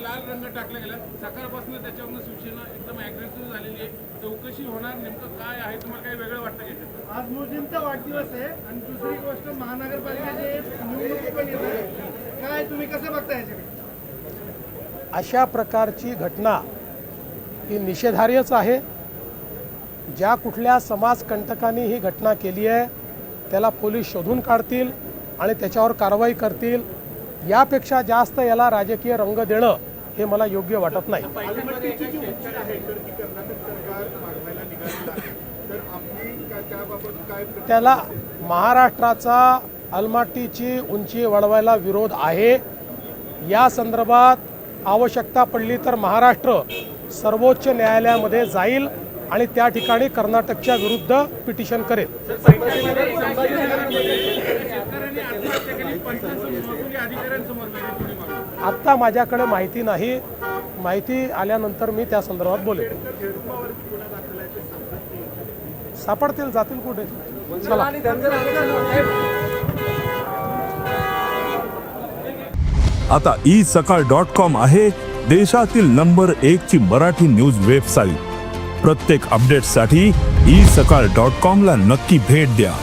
लाल रंग टाकला गेला सकाळपासून त्याच्यावरून शिवसेना एकदम अग्रेसिव्ह झालेली आहे. चौकशी होणार नेमकं काय आहे, तुम्हाला काही वेगळं वाटतं का? आज मोदींचा वाढदिवस आहे आणि दुसरी गोष्ट महानगरपालिकेचे निवडणूक पण येत आहे. काय तुम्ही कसं बघता याच्याकडे? अशा प्रकारची घटना ही निषेधार्हच आहे. ज्या कुठल्या समाजकंटकांनी ही घटना केली आहे त्याला पोलीस शोधून काढतील आणि त्याच्यावर कारवाई करतील. यापेक्षा जास्त याला राजकीय रंग देणं हे मला योग्य वाटत नाही. त्याला महाराष्ट्राचा अलमाटीची उंची वाढवायला विरोध आहे. या संदर्भात आवश्यकता पडली तर महाराष्ट्र सर्वोच्च न्यायालयामध्ये जाईल आणि त्या ठिकाणी कर्नाटकच्या विरुद्ध पिटिशन करेल. आत्ता माझ्याकडे माहिती नाही. माहिती आल्यानंतर मी त्या संदर्भात बोलेन. सापडतील, जातील कुठे. चला. आता isakal.com आहे देशातील नंबर 1 ची मराठी न्यूज वेबसाईट. प्रत्येक अपडेटसाठी isakal.com ला नक्की भेट द्या.